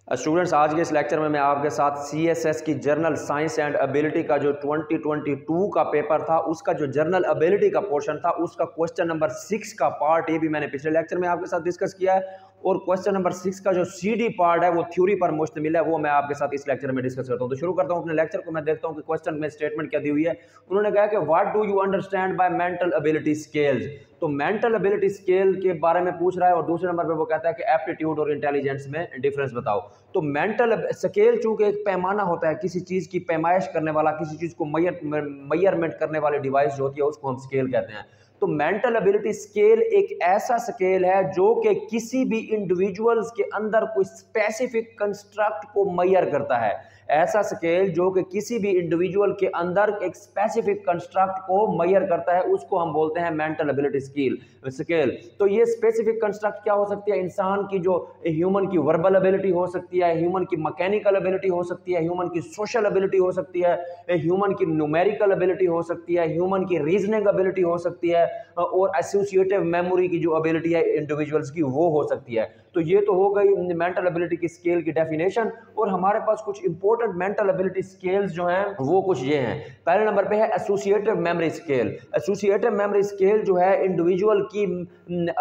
Students, आज के इस लेक्चर में मैं आपके साथ CSS की जर्नल साइंस एंड एबिलिटी का जो 2022 का पेपर था उसका जो जर्नल एबिलिटी का पोर्शन था उसका क्वेश्चन नंबर 6 का पार्ट ये भी मैंने पिछले लेक्चर में आपके साथ डिस्कस किया है। और क्वेश्चन नंबर 6 का जो CD पार्ट है वो थ्योरी पर मुश्तमिल है, वो मैं आपके साथ इस लेक्चर में डिस्कस करता हूं। तो शुरू करता हूं अपने लेक्चर को। मैं देखता हूं कि क्वेश्चन में स्टेटमेंट क्या दी हुई है। उन्होंने कहा कि what do you understand by mental ability scales. तो मेंटल एबिलिटी स्केल के बारे में पूछ रहा है और दूसरे नंबर पे वो कहता है कि एप्टीट्यूड और इंटेलिजेंस में डिफरेंस बताओ। तो मेंटल स्केल चूंकि एक पैमाना होता है, किसी चीज की पैमाइश करने वाला, किसी चीज को मेजरमेंट करने वाली डिवाइस जो होती है उसको हम स्केल कहते हैं। तो मेंटल एबिलिटी स्केल एक ऐसा स्केल है जो कि किसी भी इंडिविजुअल्स के अंदर कोई स्पेसिफिक कंस्ट्रक्ट को मेजर करता है। ऐसा स्केल जो कि किसी भी इंडिविजुअल के अंदर एक स्पेसिफिक कंस्ट्रक्ट को मेजर करता है उसको हम बोलते हैं मेंटल एबिलिटी स्केल। तो ये स्पेसिफिक कंस्ट्रक्ट क्या हो सकती है? इंसान की जो ह्यूमन की वर्बल एबिलिटी हो सकती है, ह्यूमन की मैकेनिकल एबिलिटी हो सकती है, ह्यूमन की सोशल एबिलिटी हो सकती है, ह्यूमन की न्यूमेरिकल एबिलिटी हो सकती है, ह्यूमन की रीजनिंग एबिलिटी हो सकती है और एसोसिएटिव मेमोरी की जो एबिलिटी है इंडिविजुअल्स की वो हो सकती है। तो ये तो हो गई मेंटल एबिलिटी की स्केल की डेफिनेशन। और हमारे पास कुछ इंपॉर्टेंट मेंटल एबिलिटी स्केल्स जो हैं वो कुछ ये हैं। पहले नंबर पे है associative memory scale. Associative memory scale जो है इंडिविजुअल की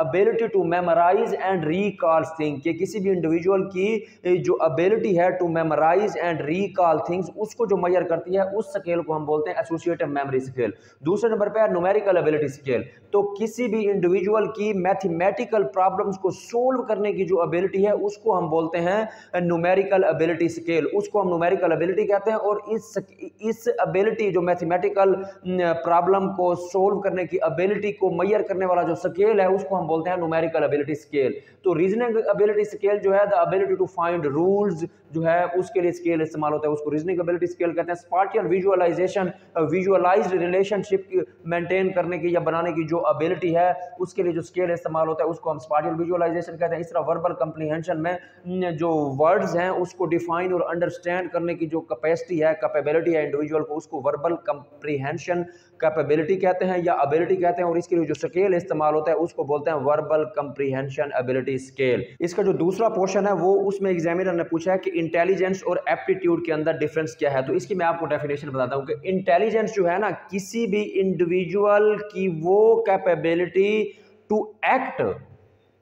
ability to memorize and recall thing, कि किसी भी इंडिविजुअल की जो एबिलिटी है to memorize and recall things उसको जो मेजर करती है उस स्केल को हम बोलते हैं एसोसिएटिव मेमोरी स्केल। दूसरे नंबर पे है न्यूमेरिकल एबिलिटी स्केल। तो किसी भी इंडिविजुअल की मैथमेटिकल प्रॉब्लम्स को सोल्व करने की जो एबिलिटी है उसको हम बोलते हैं न्यूमेरिकल एबिलिटी स्केल, उसको हम न्यूमेरिकल एबिलिटी कहते हैं। और इस एबिलिटी जो मैथमेटिकल प्रॉब्लम को सोल्व करने की एबिलिटी को मेजर करने वाला जो स्केल है उसको हम बोलते हैं न्यूमेरिकल एबिलिटी स्केल। तो रीजनिंग एबिलिटी स्केल जो है the ability to find rules जो है उसके लिए स्केल इस्तेमाल होता है, उसको रीजनिंग एबिलिटी स्केल कहते हैं। स्पाटियल विजुअलाइजेशन, विजुअलाइज्ड रिलेशनशिप मेंटेन करने की या बनाने की जो एबिलिटी है उसके लिए जो स्केल इस्तेमाल होता है उसको हम स्पाटियल विजुअलाइजेशन कहते हैं। इस तरह वर्बल कंप्रीहेंशन में जो वर्ड्स हैं उसको डिफाइन और अंडरस्टैंड करने की जो कैपेसिटी है, कैपेबिलिटी है इंडिविजुअल को, उसको वर्बल कंप्रीहेंशन कैपेबिलिटी कहते हैं या एबिलिटी कहते हैं। और इसके लिए जो स्केल इस्तेमाल होता है उसको बोलते हैं वर्बल कंप्रीहेंशन एबिलिटी स्केल। इसका जो दूसरा पोर्शन है वो उसमें एग्जामिनर ने पूछा है कि इंटेलिजेंस और एप्टीट्यूड के अंदर डिफरेंस क्या है। तो इसकी मैं आपको डेफिनेशन बताता हूं कि इंटेलिजेंस जो है ना, किसी भी इंडिविजुअल की वो capability to act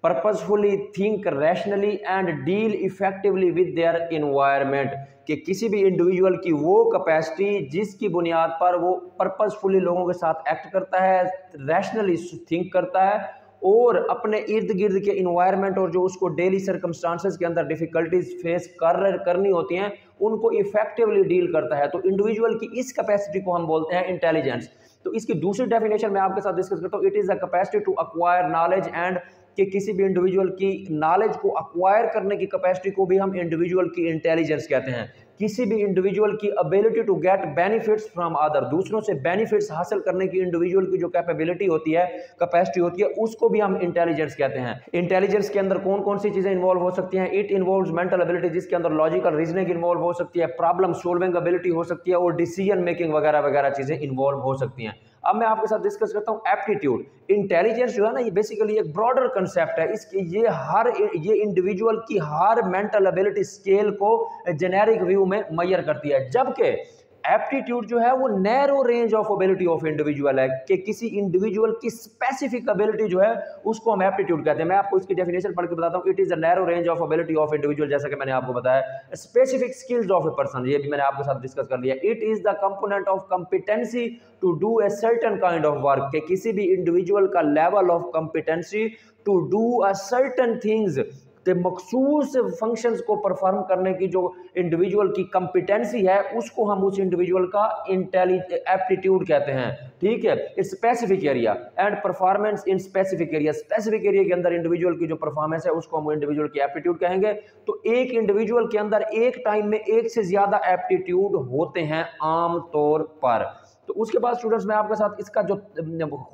purposefully, think rationally and deal effectively with their environment, कि किसी भी इंडिविजुअल की वो कैपेसिटी जिसकी बुनियाद पर वो पर्पसफुली लोगों के साथ एक्ट करता है, रैशनली थिंक करता है और अपने इर्द गिर्द के इन्वायरमेंट और जो उसको डेली सर्कमस्टांसेस के अंदर डिफिकल्टीज फेस करनी होती हैं उनको इफेक्टिवली डील करता है। तो इंडिविजुअल की इस कैपेसिटी को हम बोलते हैं इंटेलिजेंस। तो इसकी दूसरी डेफिनेशन मैं आपके साथ डिस्कस करता हूँ। It is the capacity to acquire knowledge and, कि किसी भी इंडिविजुअल की नॉलेज को अक्वायर करने की कैपेसिटी को भी हम इंडिविजुअल की इंटेलिजेंस कहते हैं। किसी भी इंडिविजुअल की ability to get benefits from other, दूसरों से बेनिफिट्स हासिल करने की इंडिविजुअल की जो कैपेबिलिटी होती है, कैपेसिटी होती है, उसको भी हम इंटेलिजेंस कहते हैं। इंटेलिजेंस के अंदर कौन कौन सी चीजें इन्वॉल्व हो सकती हैं? इट इन्वॉल्व्स मेंटल एबिलिटी, जिसके अंदर लॉजिकल रीजनिंग इन्वॉल्व हो सकती है, प्रॉब्लम सॉल्विंग एबिलिटी हो सकती है और डिसीजन मेकिंग वगैरह वगैरह चीजें इन्वॉल्व हो सकती हैं। अब मैं आपके साथ डिस्कस करता हूं एप्टीट्यूड। इंटेलिजेंस जो है ना, ये बेसिकली एक ब्रॉडर कंसेप्ट है। इसके ये इंडिविजुअल की हर मेंटल एबिलिटी स्केल को जेनेरिक व्यू में मेजर करती है, जबकि एप्टीट्यूड जो है वो narrow range of ability of individual है, कि किसी इंडिविजुअल की स्पेसिफिक एबिलिटी जो है उसको हम एप्टीट्यूड कहते हैं। मैं आपको इसकी डेफिनेशन पढ़ के बताता हूं। It is the narrow range of ability of individual, जैसा कि मैंने आपको बताया। Specific skills of a person, ये भी मैंने आपके साथ डिस्कस कर लिया। It is the component of competency to do a certain kind of work, कि किसी भी इंडिविजुअल का level of competency to do a certain things, मखसूस फंक्शंस को परफॉर्म करने की जो इंडिविजुअल की कंपिटेंसी है उसको हम उस इंडिविजुअल का एप्टीट्यूड कहते हैं। ठीक है, it's specific area and performance in specific area, specific area के अंदर इंडिविजुअल की जो परफॉर्मेंस है उसको हम इंडिविजुअल की एप्टीट्यूड कहेंगे। तो एक इंडिविजुअल के अंदर एक टाइम में एक से ज्यादा एप्टीट्यूड होते हैं आम तौर पर। तो उसके बाद स्टूडेंट्स मैं आपके साथ इसका जो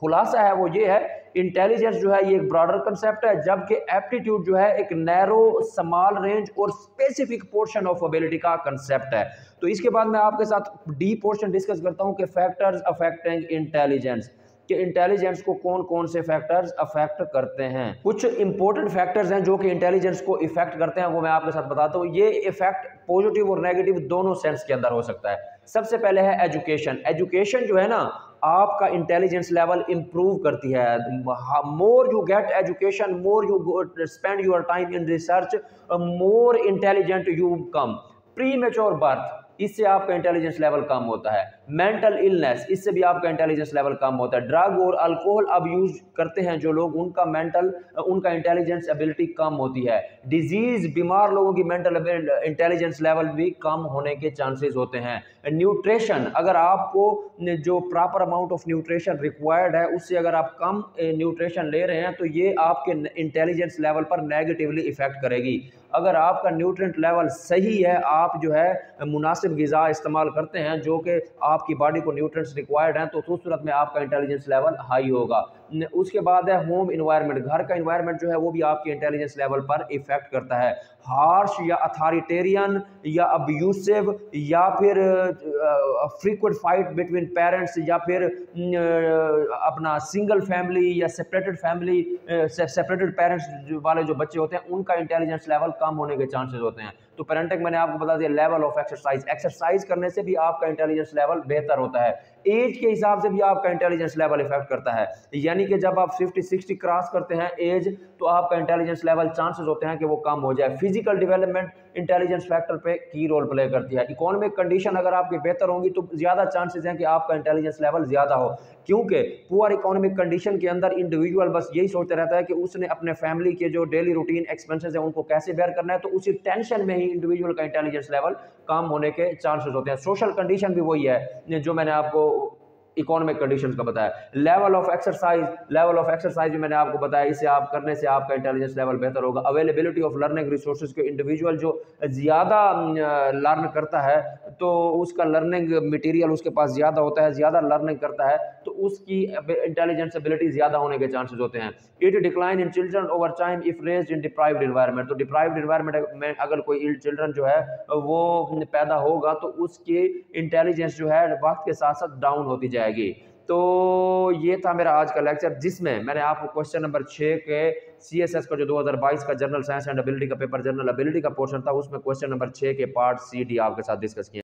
खुलासा है वो ये है, इंटेलिजेंस जो है ये एक ब्रॉडर कंसेप्ट है, जबकि एप्टीट्यूड जो है एक नैरो स्मॉल रेंज और स्पेसिफिक पोर्शन ऑफ एबिलिटी का कंसेप्ट है। तो इसके बाद मैं आपके साथ डी पोर्शन डिस्कस करता हूं कि फैक्टर्स अफेक्टिंग इंटेलिजेंस, कि इंटेलिजेंस को कौन कौन से फैक्टर्स अफेक्ट करते हैं। कुछ इंपॉर्टेंट फैक्टर्स हैं जो कि इंटेलिजेंस को इफेक्ट करते हैं, वो मैं आपके साथ बताता हूँ। ये इफेक्ट पॉजिटिव और नेगेटिव दोनों सेंस के अंदर हो सकता है। सबसे पहले है एजुकेशन। एजुकेशन जो है ना, आपका इंटेलिजेंस लेवल इंप्रूव करती है। More you get education, more you spend your time in research, more intelligent you come. Pre mature birth, इससे आपका इंटेलिजेंस लेवल कम होता है। मेंटल इलनेस, इससे भी आपका इंटेलिजेंस लेवल कम होता है। ड्रग और अल्कोहल अब यूज करते हैं जो लोग, उनका इंटेलिजेंस एबिलिटी कम होती है। डिजीज, बीमार लोगों की मेंटल इंटेलिजेंस लेवल भी कम होने के चांसेस होते हैं। न्यूट्रिशन, अगर आपको जो proper amount of nutrition required है उससे अगर आप कम न्यूट्रिशन ले रहे हैं तो ये आपके इंटेलिजेंस लेवल पर नेगेटिवली इफेक्ट करेगी। अगर आपका न्यूट्रिएंट लेवल सही है, आप जो है मुनासिब ग़िज़ा इस्तेमाल करते हैं जो कि आपकी बॉडी को न्यूट्रिएंट्स रिक्वायर्ड हैं, तो उस सूरत में आपका इंटेलिजेंस लेवल हाई होगा। उसके बाद है होम इन्वायरमेंट। घर का इन्वायरमेंट जो है वो भी आपके इंटेलिजेंस लेवल पर इफेक्ट करता है। हार्श या अथॉरिटेरियन या अब्यूसिव या फिर फ्रीक्वेंट फाइट बिटवीन पेरेंट्स या फिर अपना सिंगल फैमिली या सेपरेटेड पेरेंट्स वाले जो बच्चे होते हैं उनका इंटेलिजेंस लेवल कम होने के चांसेस होते हैं। तो पेरेंटिंग मैंने आपको बता दिया। लेवल ऑफ एक्सरसाइज, एक्सरसाइज करने से भी आपका इंटेलिजेंस लेवल बेहतर होता है। एज के हिसाब से भी आपका इंटेलिजेंस लेवल इफेक्ट करता है, यानी कि जब आप 50-60 क्रॉस करते हैं एज, तो आपका इंटेलिजेंस लेवल चांसेस होते हैं कि वो कम हो जाए। फिजिकल डेवलपमेंट इंटेलिजेंस फैक्टर पे की रोल प्ले करती है। इकोनॉमिक कंडीशन अगर आपकी बेहतर होंगी तो ज़्यादा चांसेस हैं कि आपका इंटेलिजेंस लेवल ज़्यादा हो, क्योंकि पुअर इकोनॉमिक कंडीशन के अंदर इंडिविजुअल बस यही सोचता रहता है कि उसने अपने फैमिली के जो डेली रूटीन एक्सपेंसेस हैं उनको कैसे बेयर करना है, तो उसी टेंशन में ही इंडिविजुअल का इंटेलिजेंस लेवल कम होने के चांसेस होते हैं। सोशल कंडीशन भी वही है जो मैंने आपको इकोनॉमिक कंडीशंस का बताया। लेवल ऑफ एक्सरसाइज भी मैंने आपको बताया, इसे आप करने से आपका इंटेलिजेंस लेवल बेहतर होगा। अवेलेबिलिटी ऑफ लर्निंग रिसोर्सेज के इंडिविजुअल जो ज़्यादा लर्न करता है तो उसका लर्निंग मटेरियल उसके पास ज़्यादा होता है, ज़्यादा लर्निंग करता है तो उसकी इंटेलिजेंस एबिलिटी ज़्यादा होने के चांसेस होते हैं। It decline in children over time if raised in deprived environment. तो डिप्राइव्ड एनवायरनमेंट में अगर कोई इल चिल्ड्रन जो है वो पैदा होगा तो उसकी इंटेलिजेंस जो है वक्त के साथ साथ डाउन होती जाएगी। तो ये था मेरा आज का लेक्चर, जिसमें मैंने आपको क्वेश्चन नंबर 6 के CSS का जो 2022 का जनरल साइंस एंड एबिलिटी का पेपर, जनरल एबिलिटी का पोर्शन था, उसमें क्वेश्चन नंबर 6 के पार्ट C, D आपके साथ डिस्कस किया।